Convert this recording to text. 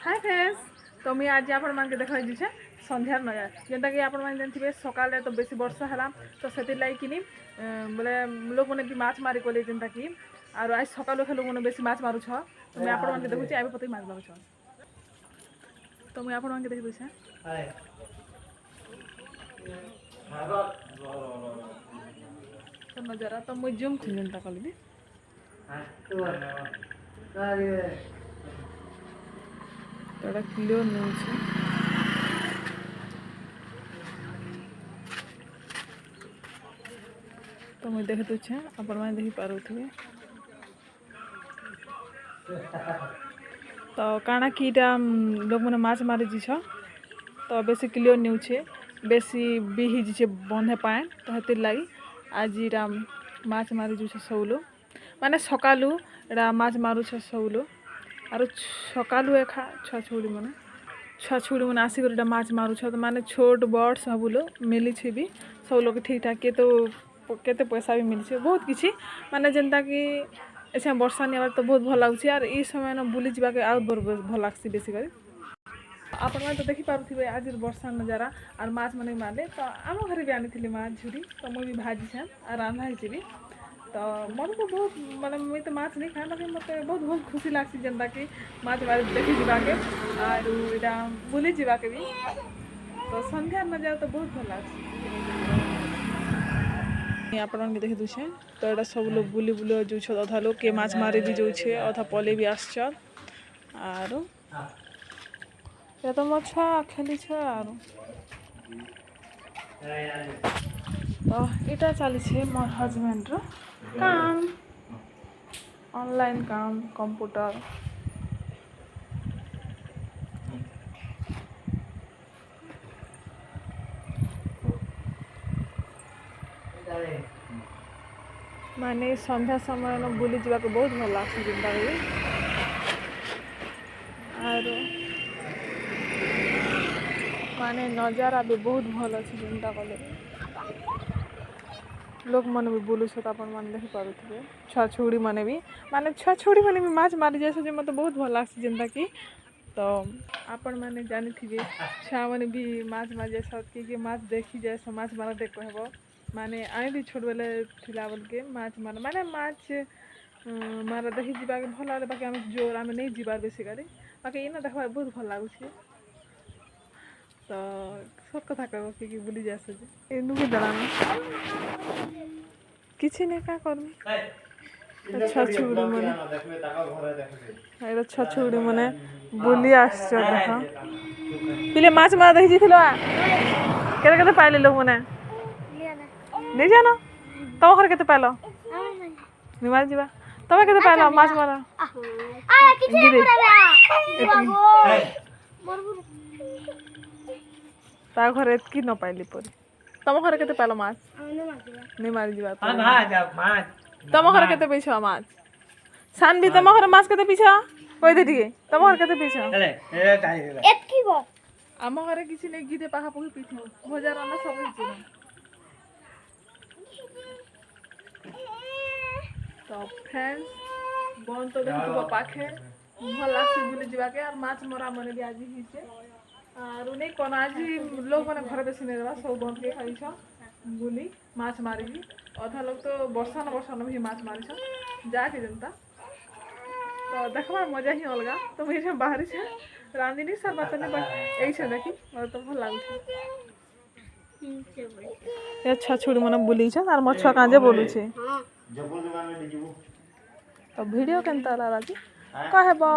hi friends तो मुझे आज आपण मान के देखा छे संध्यार नजारा जेनता कि आपण मान जानथिबे सकाले तो बेसी वर्षा हला तो सेति लाई किनी बोले लोग माने भी माछ मारी कोले जेनता कि आरो आज सकालो लोग माने बेसी माछ मारू छ तो मैं आपण मान के देखु छी आबे पते माछ मारू छ तो मैं आपण मान के देखि छै हाय तो नजारा तो मुझ जूम थी जेनता कली भी थोड़ा क्लियर नहीं है तो मुझे देखे तो छे अपन माने देखि पारो थे तो काना कीटा लोग माने माछ मारे जी छ तो बेसी क्लियर नहीं छे बेसी बिही जी छे बंधे पाए तो हेतिर लागि आज इरा माछ मारी जी छ सबलो माने सकालू एरा माछ मारू छ सबलो आरो सकालू एखा छछुड़ी मने आसिक माछ मारू छ तो माने छोट बड़ सब लोग मिली छे भी सब लोग ठीक ठाक के तो केते पैसा भी मिली छे बहुत किछि माने जनता कि ऐसे वर्षा नहीं तो बहुत भल लागुछि यार ई समय न बुली जिबा के आउ भल लागसी बेसी करी आपण माने तो देखि पारुथिबे आज वर्षा नजारा और माछ माने मारले तो आम घरे भी आनी माछ झुरी तो मुई भी भाजी छे और रांधा हिची भी तो मन तो बहुत माने मुई तो माछ नहीं खाए लेकिन मते बहुत खुशी लागसी जनता कि माछ मारे देखि जिबा के और इटा बुली जिबा के भी तो संध्या नजारा तो बहुत भल लागसी आपण देखि दुछे तो एटा सब लोग बुली बुली जो छ अधा लोग के माछ मारे भी जो छे अधा पले भी आछ आरो या तो मछा खेली छ आरो तो इटा चली छे मोर हस्बैंड रो काम ऑनलाइन काम कंप्यूटर माने संध्या समय न बुली जीवा के बहुत भल लागसी जिंदा रे और माने नजारा भी बहुत भल अछि जिंदा कले लोग मन भी बुलु छ अपन मन देखि पारुथिबे छछुड़ी माने भी माछ मारी जैसे जे मते बहुत भल लागसी जिंदा की तो आपण माने जानि थिबे छा माने भी माछ मार जैसा कि माछ देखि जैसा माछ मारा देख कहबो माने आइ भी छोट बेले थिलावल के माछ माने माछ मारा देखि जिबा के भल लागले बाकी हम जोर हम नहीं जिबार बेसी करी बाकी इना देखबा बहुत भल लागु छी तो सब कथा कहबो कि बुली जैसे जे एनु के दराना किछि ने का करमी अच्छा छुड़ी मने एरा छछुड़ी मने बुली आछ देखा पिले माछ मारा देखि जिथिलो केते केते पाइले लोग मने नहीं जानो तो घर केते पाइलो नहीं मार जीवा तमे केते पाइलो माछ मारा ता घर एतकी न पाइली परी तम घर केते पाइलो माछ नहीं मार जीवा तम घर केते पैसा माछ सान भी तम घर माछ केते पीछा कोइ दे दिए तम घर केते पीछा एतकी बो आम घरे किछि नै गिदे पाखा पखी पीछो भजा राना सब हिची तो फ्रेंड्स बन तो देखो पाखे भल लागसी बुली जीवा के और माछ मरा मने भी आज हिचे और उन्हें कोन आज लोग माने घर बेसी नै रहबा सब बन के खाइ छ बुली माछ मारी भी अधा लोग तो वर्षा न भी माछ मारी छ जाके जनता तो देखबा मजा ही अलगा तो मुझे बाहरी छ रांदिनी सर बात ने एई छ देखि और तो भल लागु छ अच्छा छुड़ी मने बुली छ और मछुआ काजे बोलु छे तो वीडियो केनता लागी कहबो